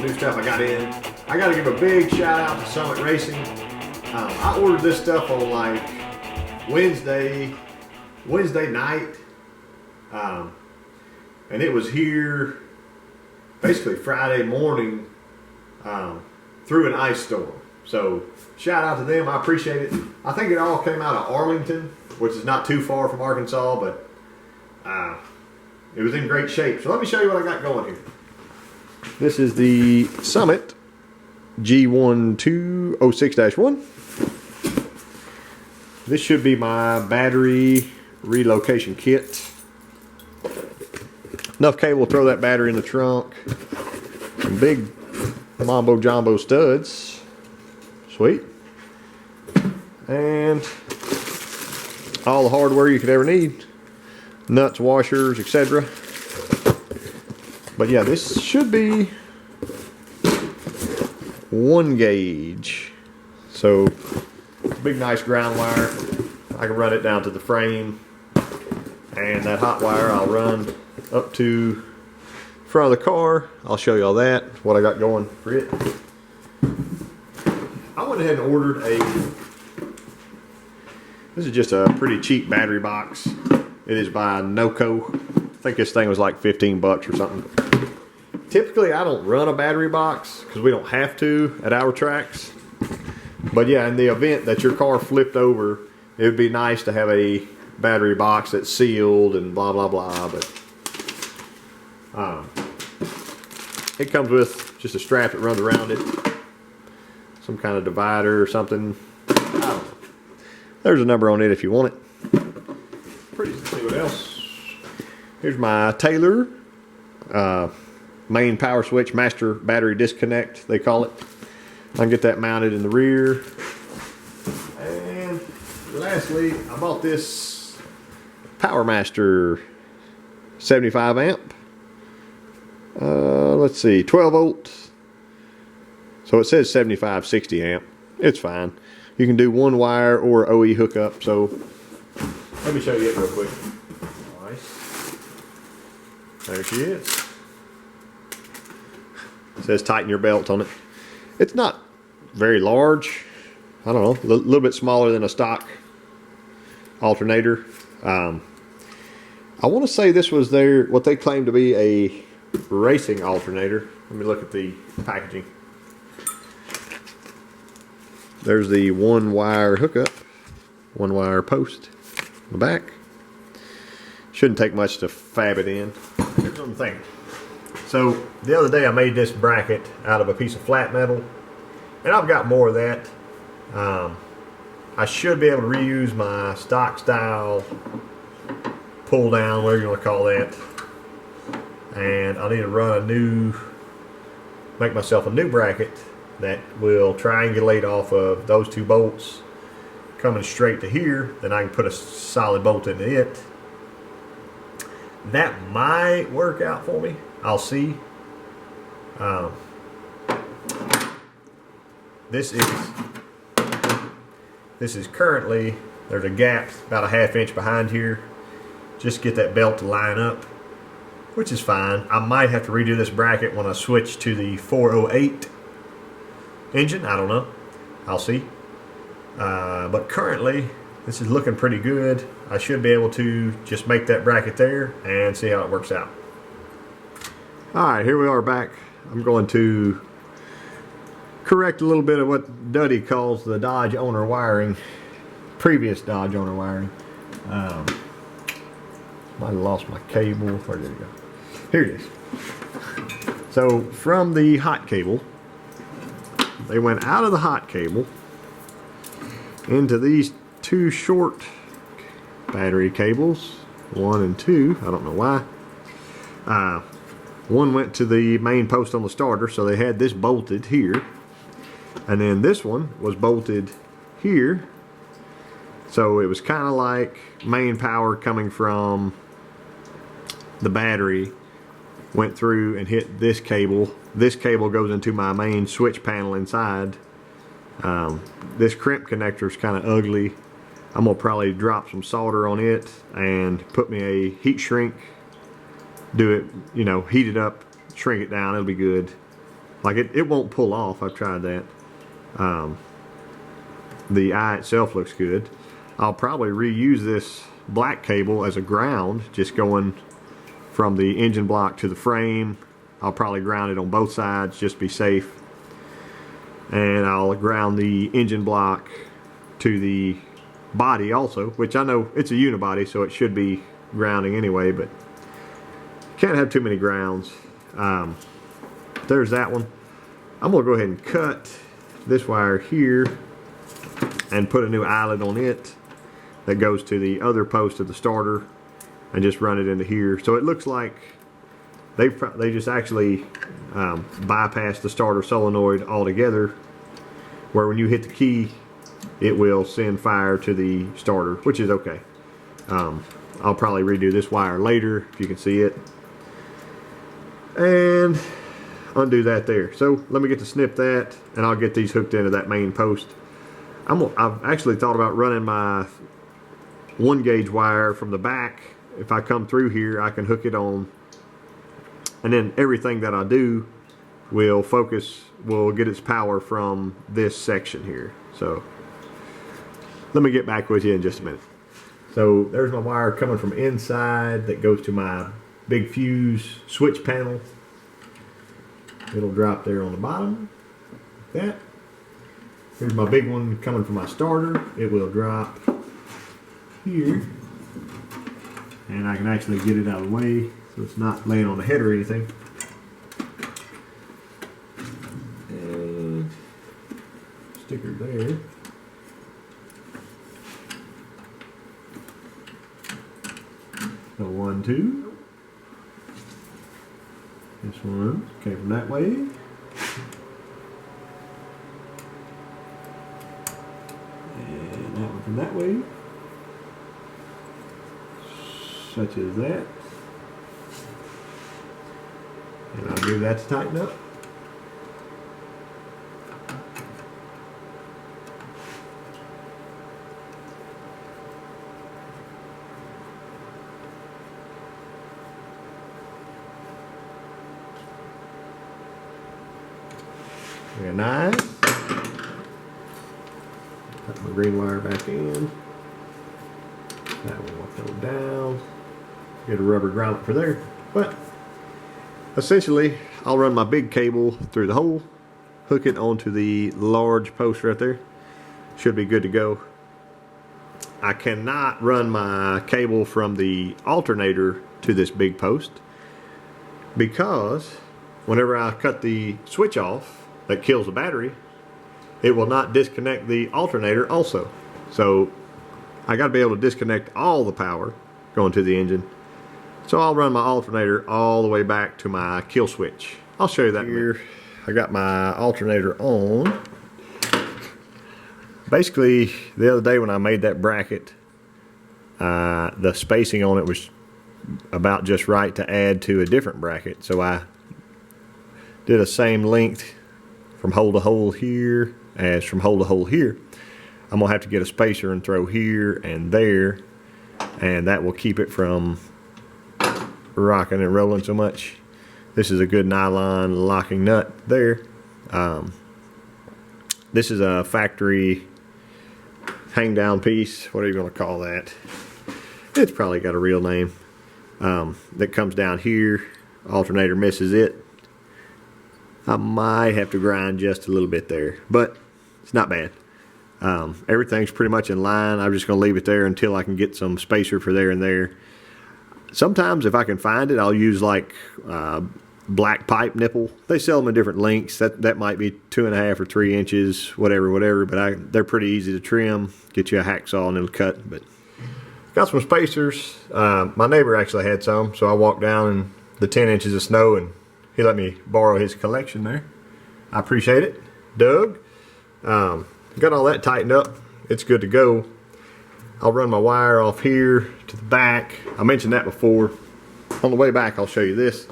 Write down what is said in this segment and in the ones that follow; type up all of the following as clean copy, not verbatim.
some new stuff I got in. I got to give a big shout out to Summit Racing. I ordered this stuff on like Wednesday night, and it was here basically Friday morning through an ice storm. So shout out to them, I appreciate it. I think it all came out of Arlington, which is not too far from Arkansas, but it was in great shape. So let me show you what I got going here. This is the Summit G1206-1. This should be my battery relocation kit. Enough cable to throw that battery in the trunk. Some big Mambo Jumbo studs. Sweet. And all the hardware you could ever need. Nuts, washers, etc. But yeah, this should be 1 gauge. So big nice ground wire. I can run it down to the frame, and that hot wire I'll run up to front of the car. I'll show you all that, what I got going for it. I went ahead and ordered this is just a pretty cheap battery box. It is by Noco. I think this thing was like 15 bucks or something. Typically I don't run a battery box because we don't have to at our tracks. But yeah, in the event that your car flipped over, it would be nice to have a battery box that's sealed and blah blah blah. But it comes with just a strap that runs around it, some kind of divider or something. I don't know. There's a number on it if you want it. Pretty. Let's see what else. Here's my Taylor main power switch master battery disconnect, they call it. I can get that mounted in the rear. And lastly, I bought this Powermaster 75 amp. Let's see, 12 volts. So it says 75, 60 amp. It's fine. You can do one wire or OE hookup. So let me show you it real quick. Nice. There she is. It says tighten your belt on it. It's not very large. I don't know, a little bit smaller than a stock alternator. I want to say this was what they claim to be a racing alternator. Let me look at the packaging. There's the one wire hookup, one wire post on the back. Shouldn't take much to fab it in. Here's what I'm thinking. So the other day I made this bracket out of a piece of flat metal, and I've got more of that. I should be able to reuse my stock style pull down, whatever you want to call that. And I need to make myself a new bracket that will triangulate off of those two bolts coming straight to here. Then I can put a solid bolt into it. That might work out for me. I'll see. This is currently, there's a gap about a ½ inch behind here. Just get that belt to line up, which is fine. I might have to redo this bracket when I switch to the 408 engine. I don't know. I'll see. But currently, this is looking pretty good. I should be able to just make that bracket there and see how it works out. Alright, here we are back. I'm going to correct a little bit of what Duddy calls the Dodge owner wiring. Previous Dodge owner wiring. Might have lost my cable. Where did it go? Here it is. So from the hot cable, they went out of the hot cable into these two short battery cables, 1 and 2. I don't know why. One went to the main post on the starter, so they had this bolted here, and then this one was bolted here. So it was kind of like main power coming from the battery went through and hit this cable. This cable goes into my main switch panel inside. This crimp connector is kind of ugly. I'm gonna probably drop some solder on it and put me a heat shrink. Do it, you know, heat it up, shrink it down. It'll be good. Like it won't pull off. I've tried that. The eye itself looks good. I'll probably reuse this black cable as a ground, just going from the engine block to the frame. I'll probably ground it on both sides, just to be safe. And I'll ground the engine block to the body also, which I know it's a unibody, so it should be grounding anyway, but can't have too many grounds. There's that one. I'm gonna go ahead and cut this wire here and put a new eyelet on it that goes to the other post of the starter and just run it into here. So it looks like they just actually bypassed the starter solenoid altogether, where when you hit the key it will send fire to the starter, which is okay. I'll probably redo this wire later if you can see it, and undo that there. So let me get to snip that, and I'll get these hooked into that main post. I've actually thought about running my 1-gauge wire from the back. If I come through here, I can hook it on, and then everything that I do will get its power from this section here. So let me get back with you in just a minute. So there's my wire coming from inside that goes to my big fuse switch panel. It'll drop there on the bottom, like that. Here's my big one coming from my starter. It will drop here, and I can actually get it out of the way so it's not laying on the head or anything. And sticker there. So 1, 2. This one came from that way. And that one from that way. Such as that. And I'll give that to tighten up. Very nice. Put my green wire back in. That one will go down. Get a rubber grommet for there. But essentially, I'll run my big cable through the hole, hook it onto the large post right there. Should be good to go. I cannot run my cable from the alternator to this big post because whenever I cut the switch off that kills the battery, it will not disconnect the alternator also. So I got to be able to disconnect all the power going to the engine. So I'll run my alternator all the way back to my kill switch. I'll show you that here. I got my alternator on. Basically, the other day when I made that bracket, the spacing on it was about just right to add to a different bracket. So I did the same length from hole to hole here as from hole to hole here. I'm gonna have to get a spacer and throw here and there, and that will keep it from rocking and rolling so much. This is a good nylon locking nut there. This is a factory hang down piece. What are you gonna call that? It's probably got a real name. That comes down here. Alternator misses it. I might have to grind just a little bit there, but it's not bad. Everything's pretty much in line. I'm just going to leave it there until I can get some spacer for there and there. Sometimes if I can find it, I'll use like black pipe nipple. They sell them in different lengths. That might be 2.5 or 3 inches, whatever. But they're pretty easy to trim. Get you a hacksaw and it'll cut. But got some spacers. My neighbor actually had some, so I walked down in the 10 inches of snow and he let me borrow his collection there. I appreciate it, Doug. Got all that tightened up. It's good to go. I'll run my wire off here to the back. I mentioned that before. On the way back, I'll show you this.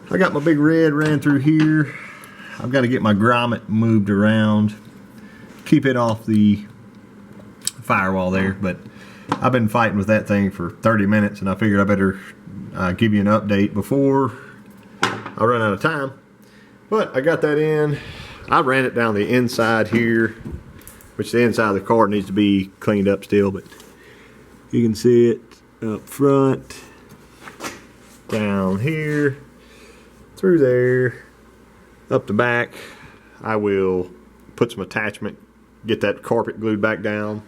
I got my big red ran through here. I've got to get my grommet moved around, keep it off the firewall there, but I've been fighting with that thing for 30 minutes and I figured I better give you an update before I run out of time. But I got that in. I ran it down the inside here, which the inside of the car needs to be cleaned up still, but you can see it up front, down here, through there, up the back. I will put some attachment, get that carpet glued back down.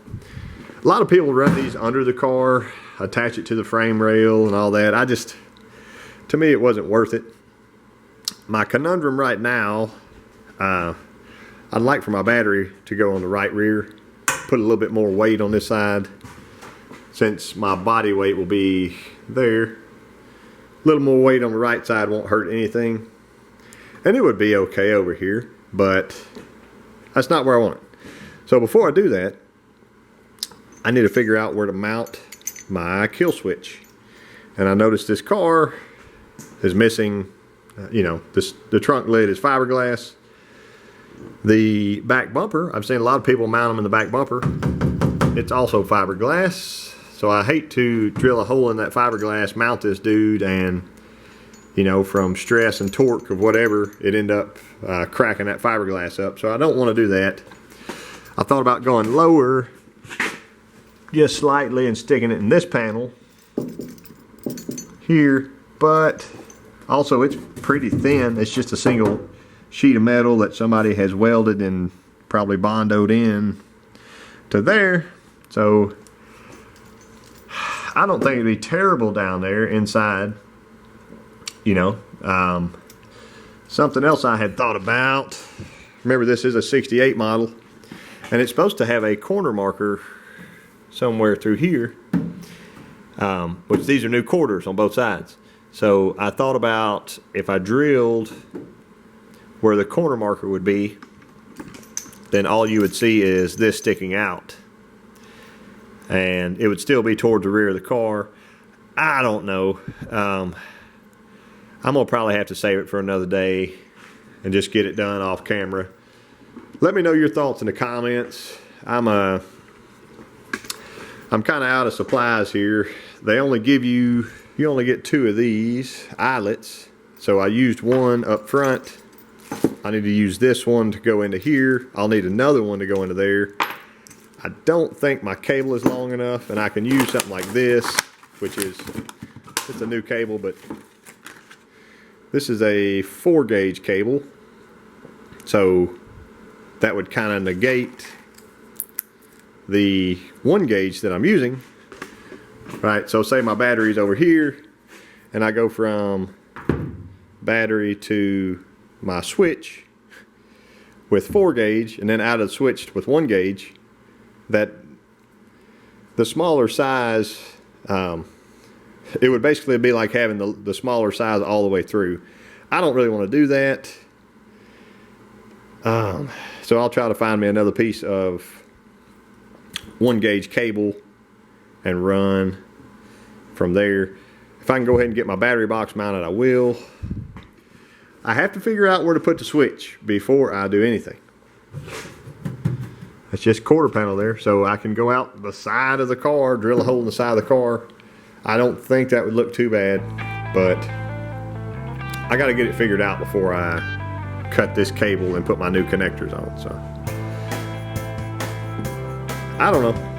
A lot of people run these under the car, attach it to the frame rail and all that. To me, it wasn't worth it. My conundrum right now, I'd like for my battery to go on the right rear, put a little bit more weight on this side, since my body weight will be there. A little more weight on the right side won't hurt anything. And it would be okay over here, but that's not where I want it. So before I do that, I need to figure out where to mount my kill switch. And I noticed this car is missing, the trunk lid is fiberglass. The back bumper, I've seen a lot of people mount them in the back bumper. It's also fiberglass. So I hate to drill a hole in that fiberglass, mount this dude, and from stress and torque of whatever, it end up cracking that fiberglass up. So I don't want to do that. I thought about going lower just slightly and sticking it in this panel here, but also it's pretty thin. It's just a single sheet of metal that somebody has welded and probably bondoed in to there. So I don't think it'd be terrible down there inside. Something else I had thought about. Remember, this is a 68 model, and it's supposed to have a corner marker somewhere through here, which these are new quarters on both sides. So I thought about if I drilled where the corner marker would be, then all you would see is this sticking out, and it would still be towards the rear of the car. I don't know. I'm gonna probably have to save it for another day and just get it done off camera. Let me know your thoughts in the comments. I'm kind of out of supplies here. They only give you only get 2 of these eyelets. So I used one up front. I need to use this one to go into here. I'll need another one to go into there. I don't think my cable is long enough, and I can use something like this, which is, it's a new cable, but this is a 4-gauge cable. So that would kind of negate the 1-gauge that I'm using. Right, so say my battery's over here, and I go from battery to my switch with 4-gauge, and then out of the switch with 1-gauge, that the smaller size, it would basically be like having the smaller size all the way through. I don't really want to do that. So I'll try to find me another piece of 1-gauge cable and run from there. If I can go ahead and get my battery box mounted, I will. I have to figure out where to put the switch before I do anything. It's just quarter panel there, so I can go out the side of the car, drill a hole in the side of the car. I don't think that would look too bad, but I got to get it figured out before I cut this cable and put my new connectors on. So I don't know.